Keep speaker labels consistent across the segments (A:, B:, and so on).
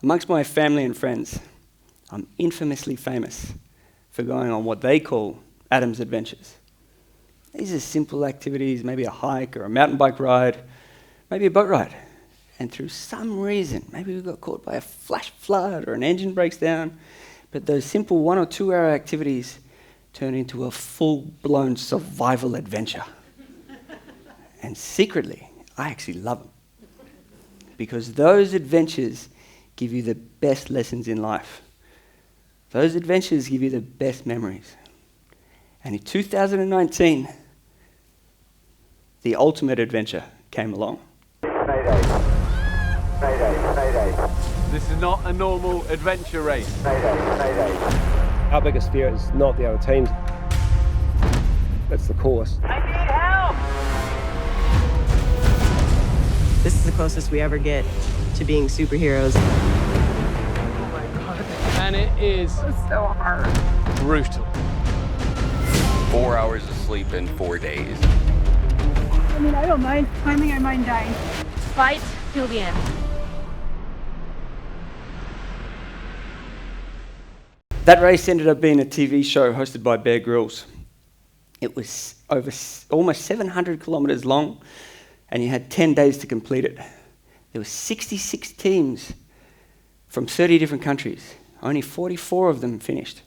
A: Amongst my family and friends, I'm infamously famous for going on what they call Adam's Adventures. These are simple activities, maybe a hike or a mountain bike ride, maybe a boat ride. And through some reason, maybe we got caught by a flash flood or an engine breaks down, but those simple 1 or 2 hour activities turn into a full-blown survival adventure. And secretly, I actually love them. Because those adventures give you the best lessons in life. Those adventures give you the best memories. And in 2019, the ultimate adventure came along.
B: Mayday. Mayday. Mayday.
C: This is not a normal adventure race.
B: Mayday. Mayday.
D: Our biggest fear is not the other teams. It's the course.
B: I need help!
E: This is the closest we ever get to being superheroes.
C: And it is
F: so hard.
C: brutal.
G: 4 hours of sleep in 4 days.
F: I mean, I don't mind climbing, I mind dying.
H: Fight till the end.
A: That race ended up being a TV show hosted by Bear Grylls. It was over almost 700 kilometers long, and you had 10 days to complete it. There were 66 teams from 30 different countries. Only 44 of them finished.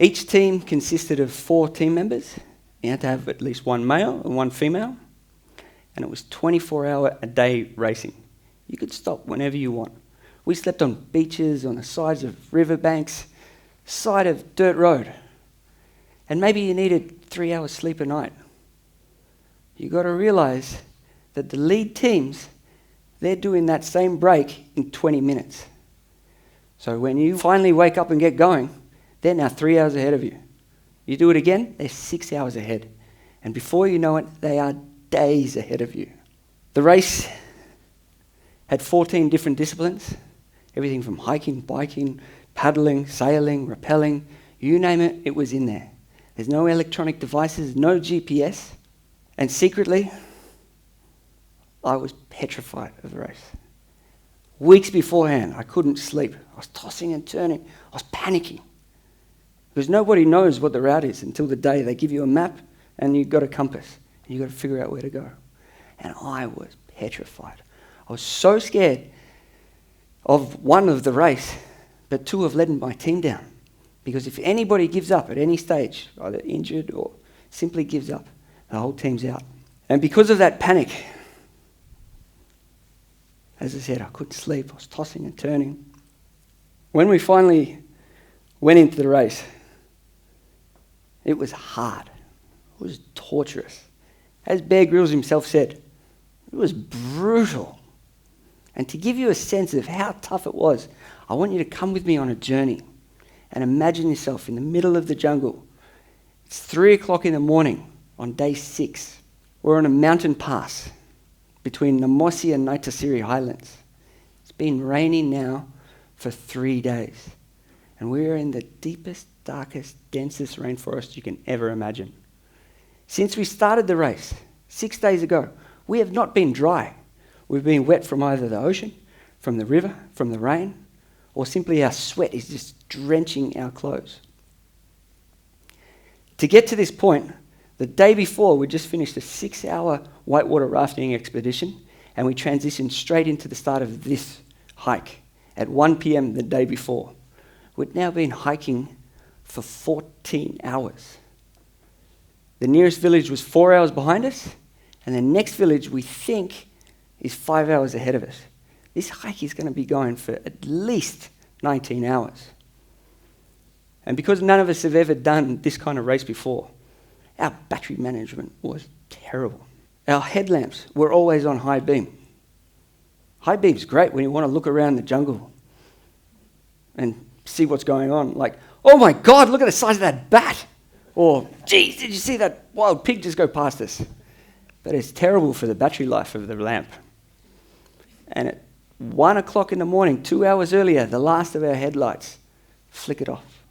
A: Each team consisted of 4 team members. You had to have at least 1 male and 1 female. And it was 24-hour-a-day racing. You could stop whenever you want. We slept on beaches, on the sides of riverbanks, side of dirt road. And maybe you needed 3 hours sleep a night. You got to realize that the lead teams, they're doing that same break in 20 minutes. So when you finally wake up and get going, they're now 3 hours ahead of you. You do it again, they're 6 hours ahead. And before you know it, they are days ahead of you. The race had 14 different disciplines, everything from hiking, biking, paddling, sailing, rappelling, you name it, it was in there. There's no electronic devices, no GPS. And secretly, I was petrified of the race. Weeks beforehand, I couldn't sleep. I was tossing and turning. I was panicking. Because nobody knows what the route is until the day they give you a map and you've got a compass and you've got to figure out where to go. And I was petrified. I was so scared of one of the race, but 2 of letting my team down. Because if anybody gives up at any stage, either injured or simply gives up, the whole team's out. And because of that panic, as I said, I couldn't sleep. I was tossing and turning. When we finally went into the race, it was hard. It was torturous. As Bear Grylls himself said, it was brutal. And to give you a sense of how tough it was, I want you to come with me on a journey and imagine yourself in the middle of the jungle. It's 3 o'clock in the morning on day 6. We're on a mountain pass between Namosi and Naitasiri Highlands. It's been raining now for 3 days. And we're in the deepest, darkest, densest rainforest you can ever imagine. Since we started the race 6 days ago, we have not been dry. We've been wet from either the ocean, from the river, from the rain, or simply our sweat is just drenching our clothes. To get to this point, the day before, we just finished a 6-hour whitewater rafting expedition, and we transitioned straight into the start of this hike at 1 p.m. the day before. We'd now been hiking for 14 hours. The nearest village was 4 hours behind us, and the next village we think is 5 hours ahead of us. This hike is going to be going for at least 19 hours. And because none of us have ever done this kind of race before, our battery management was terrible. Our headlamps were always on high beam. High beam's great when you want to look around the jungle and see what's going on. Like, oh my God, look at the size of that bat. Or, geez, did you see that wild pig just go past us? But it's terrible for the battery life of the lamp. And it 1 o'clock in the morning, 2 hours earlier, the last of our headlights flickered off.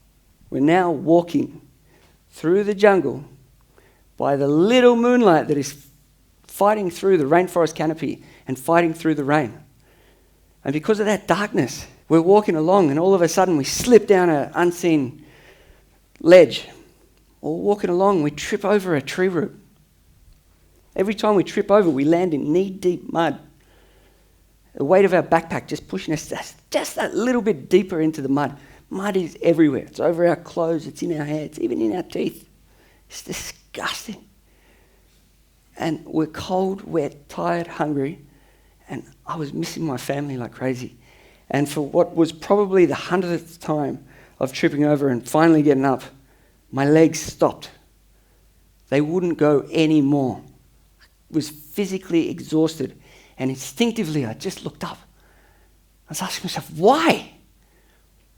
A: We're now walking through the jungle by the little moonlight that is fighting through the rainforest canopy and fighting through the rain. And because of that darkness, we're walking along and all of a sudden we slip down an unseen ledge. Or walking along, we trip over a tree root. Every time we trip over, we land in knee-deep mud. The weight of our backpack just pushing us just that little bit deeper into the mud. Mud is everywhere. It's over our clothes, it's in our hair, it's even in our teeth. It's disgusting. And we're cold, wet, tired, hungry, and I was missing my family like crazy. And for what was probably the 100th time of tripping over and finally getting up, my legs stopped. They wouldn't go anymore. I was physically exhausted, and instinctively I just looked up. I was asking myself, why?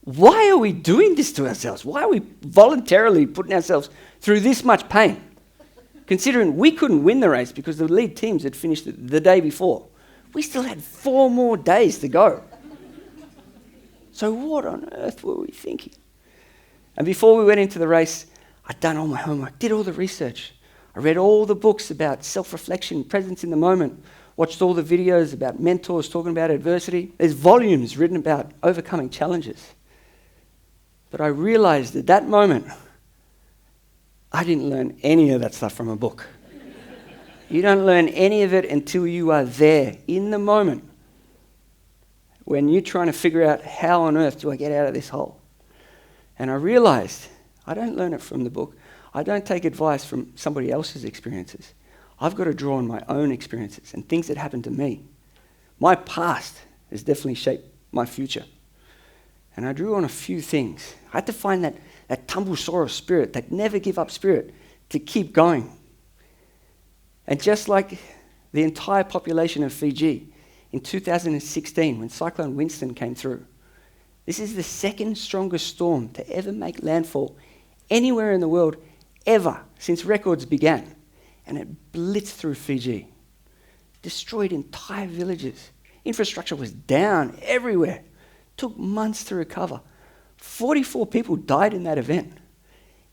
A: Why are we doing this to ourselves? Why are we voluntarily putting ourselves through this much pain? Considering we couldn't win the race because the lead teams had finished the day before. We still had 4 more days to go. So what on earth were we thinking? And before we went into the race, I'd done all my homework, did all the research. I read all the books about self-reflection, presence in the moment, watched all the videos about mentors talking about adversity. There's volumes written about overcoming challenges. But I realized at that moment, I didn't learn any of that stuff from a book. You don't learn any of it until you are there, in the moment, when you're trying to figure out how on earth do I get out of this hole. And I realized I don't learn it from the book. I don't take advice from somebody else's experiences. I've got to draw on my own experiences and things that happened to me. My past has definitely shaped my future. And I drew on a few things. I had to find that tumble-sore spirit, that never give up spirit, to keep going. And just like the entire population of Fiji, in 2016, when Cyclone Winston came through, this is the second strongest storm to ever make landfall anywhere in the world, ever, since records began. And it blitzed through Fiji, destroyed entire villages. Infrastructure was down everywhere. Took months to recover. 44 people died in that event.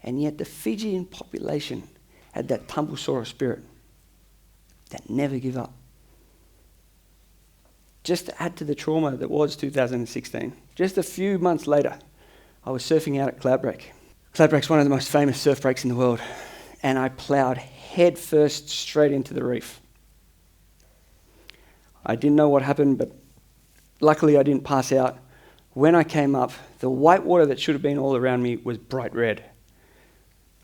A: And yet the Fijian population had that tumble-sore spirit that never give up. Just to add to the trauma that was 2016, just a few months later, I was surfing out at Cloudbreak. Cloudbreak's one of the most famous surf breaks in the world, and I ploughed head first straight into the reef. I didn't know what happened, but luckily I didn't pass out. When I came up, the white water that should have been all around me was bright red.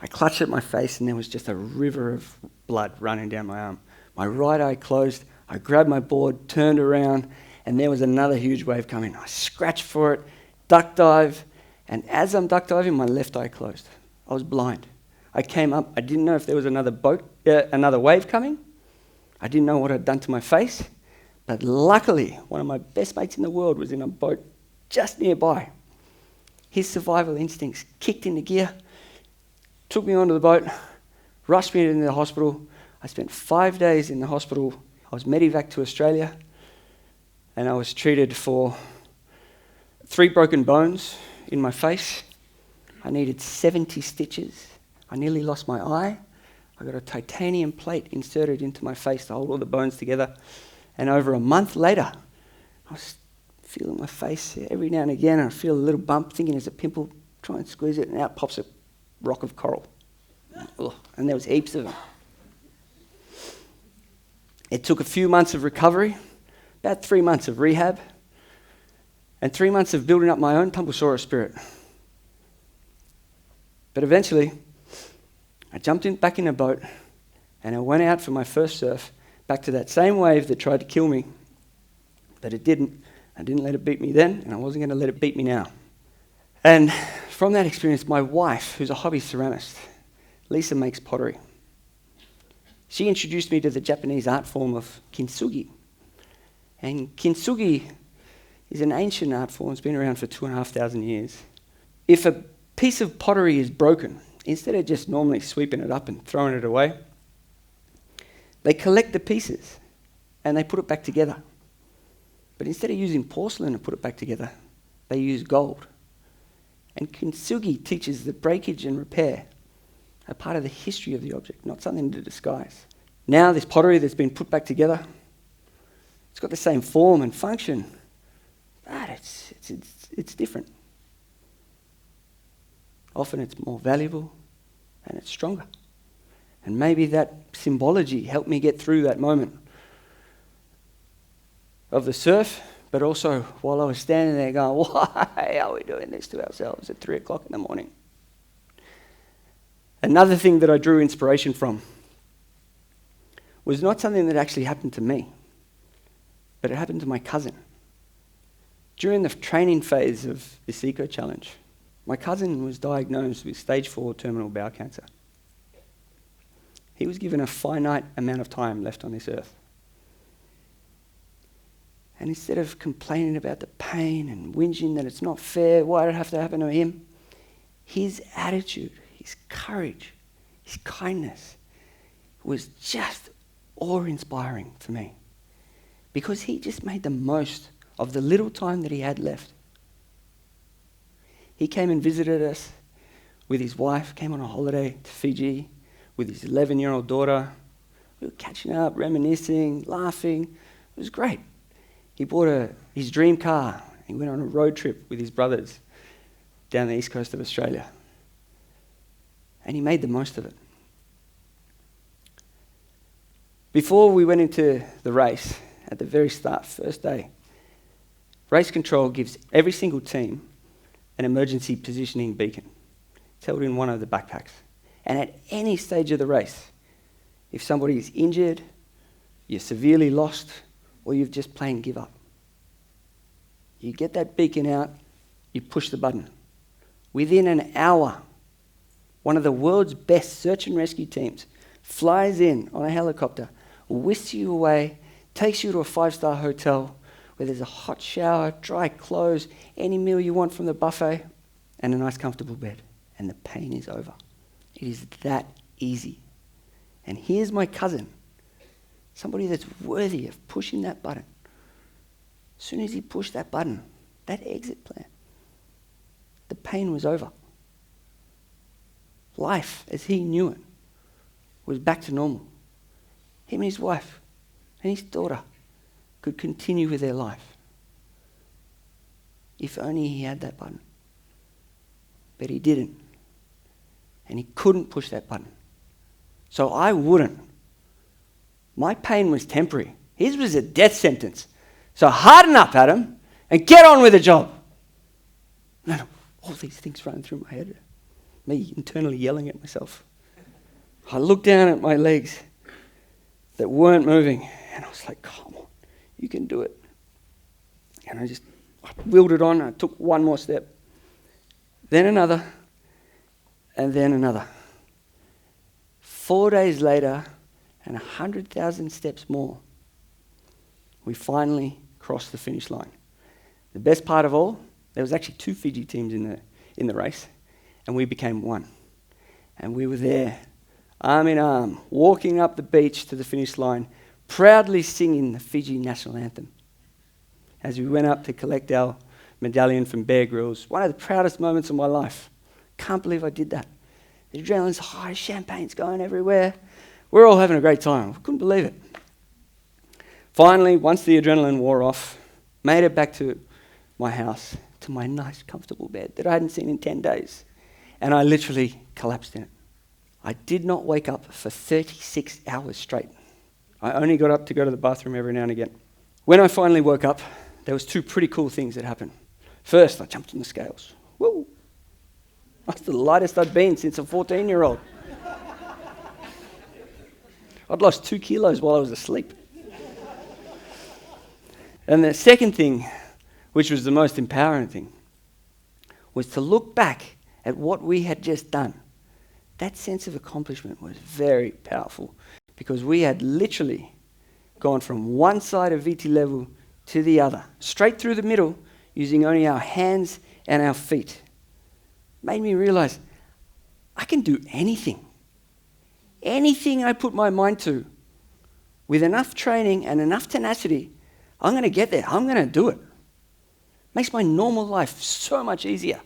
A: I clutched at my face and there was just a river of blood running down my arm. My right eye closed. I grabbed my board, turned around, and there was another huge wave coming. I scratched for it, duck dive, and as I'm duck diving, my left eye closed. I was blind. I came up. I didn't know if there was another wave coming. I didn't know what I'd done to my face, but luckily, one of my best mates in the world was in a boat just nearby. His survival instincts kicked into gear, took me onto the boat, rushed me into the hospital. I spent 5 days in the hospital. I was medevaced to Australia, and I was treated for 3 broken bones in my face. I needed 70 stitches. I nearly lost my eye. I got a titanium plate inserted into my face to hold all the bones together. And over a month later, I was feeling my face every now and again, and I feel a little bump, thinking it's a pimple, try and squeeze it, and out pops a rock of coral. Ugh, and there was heaps of them. It took a few months of recovery, about 3 months of rehab, and 3 months of building up my own tumble-sore spirit. But eventually, I jumped back in a boat, and I went out for my first surf, back to that same wave that tried to kill me, but it didn't. I didn't let it beat me then, and I wasn't going to let it beat me now. And from that experience, my wife, who's a hobby ceramist, Lisa, makes pottery. She introduced me to the Japanese art form of kintsugi. And kintsugi is an ancient art form. It's been around for 2,500 years. If a piece of pottery is broken, instead of just normally sweeping it up and throwing it away, they collect the pieces and they put it back together. But instead of using porcelain to put it back together, they use gold. And kintsugi teaches that breakage and repair are part of the history of the object, not something to disguise. Now this pottery that's been put back together, it's got the same form and function, but it's different. Often it's more valuable and it's stronger. And maybe that symbology helped me get through that moment of the surf, but also while I was standing there going, why are we doing this to ourselves at 3 o'clock in the morning? Another thing that I drew inspiration from was not something that actually happened to me, but it happened to my cousin. During the training phase of this EcoChallenge, my cousin was diagnosed with stage 4 terminal bowel cancer. He was given a finite amount of time left on this earth. And instead of complaining about the pain and whinging that it's not fair, why did it have to happen to him? His attitude, his courage, his kindness was just awe-inspiring for me. Because he just made the most of the little time that he had left. He came and visited us with his wife, came on a holiday to Fiji with his 11-year-old daughter. We were catching up, reminiscing, laughing. It was great. He bought his dream car. He went on a road trip with his brothers down the east coast of Australia. And he made the most of it. Before we went into the race, at the very start, first day, race control gives every single team an emergency positioning beacon. It's held in one of the backpacks. And at any stage of the race, if somebody is injured, you're severely lost, or you've just plain give up, you get that beacon out, you push the button. Within an hour, one of the world's best search and rescue teams flies in on a helicopter, whisks you away, takes you to a 5-star hotel where there's a hot shower, dry clothes, any meal you want from the buffet, and a nice comfortable bed. And the pain is over. It is that easy. And here's my cousin, somebody that's worthy of pushing that button. As soon as he pushed that button, that exit plan, the pain was over. Life, as he knew it, was back to normal. Him and his wife and his daughter could continue with their life. If only he had that button. But he didn't. And he couldn't push that button. So I wouldn't. My pain was temporary. His was a death sentence. So harden up, Adam, and get on with the job. No, all these things running through my head. Me internally yelling at myself. I looked down at my legs that weren't moving, and I was like, come on, you can do it. And I willed it on, and I took one more step. Then another, and then another. 4 days later, and 100,000 steps more, we finally crossed the finish line. The best part of all, there was actually 2 Fiji teams in the race, and we became one. And we were there, arm in arm, walking up the beach to the finish line, proudly singing the Fiji national anthem. As we went up to collect our medallion from Bear Grylls, one of the proudest moments of my life. Can't believe I did that. The adrenaline's high, champagne's going everywhere. We're all having a great time. I couldn't believe it. Finally, once the adrenaline wore off, made it back to my house, to my nice, comfortable bed that I hadn't seen in 10 days. And I literally collapsed in it. I did not wake up for 36 hours straight. I only got up to go to the bathroom every now and again. When I finally woke up, there was 2 pretty cool things that happened. First, I jumped on the scales. Woo! That's the lightest I'd been since a 14-year-old. I'd lost 2 kilos while I was asleep. And the second thing, which was the most empowering thing, was to look back at what we had just done. That sense of accomplishment was very powerful because we had literally gone from one side of VT level to the other, straight through the middle, using only our hands and our feet. Made me realize I can do anything. Anything I put my mind to, with enough training and enough tenacity, I'm going to get there. I'm going to do it. Makes my normal life so much easier.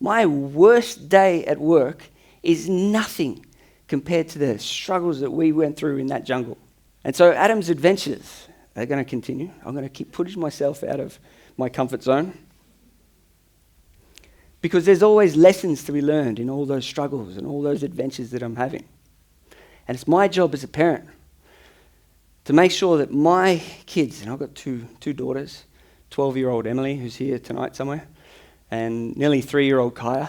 A: My worst day at work is nothing compared to the struggles that we went through in that jungle. And so Adam's adventures are going to continue. I'm going to keep pushing myself out of my comfort zone, because there's always lessons to be learned in all those struggles and all those adventures that I'm having. And it's my job as a parent to make sure that my kids, and I've got two daughters, 12-year-old Emily, who's here tonight somewhere, and nearly 3-year-old Kaya.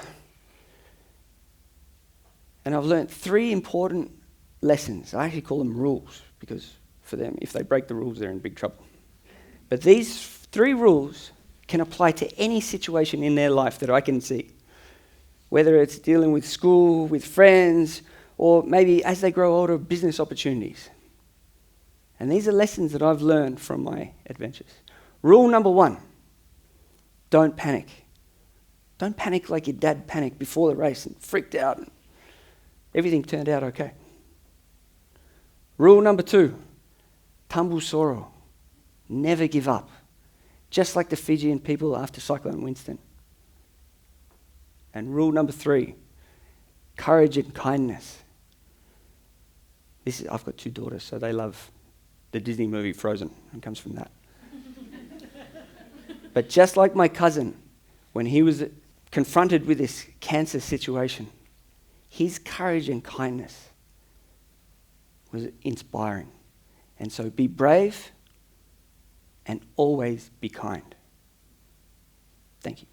A: And I've learnt 3 important lessons. I actually call them rules, because for them, if they break the rules, they're in big trouble. But these 3 rules can apply to any situation in their life that I can see, whether it's dealing with school, with friends, or maybe as they grow older, business opportunities. And these are lessons that I've learned from my adventures. Rule number 1, don't panic. Don't panic like your dad panicked before the race and freaked out. And everything turned out okay. Rule number 2, tumble soro. Never give up. Just like the Fijian people after Cyclone Winston. And rule number 3, courage and kindness. I've got 2 daughters, so they love the Disney movie Frozen. It comes from that. But just like my cousin, when he was confronted with this cancer situation, his courage and kindness was inspiring. And so be brave and always be kind. Thank you.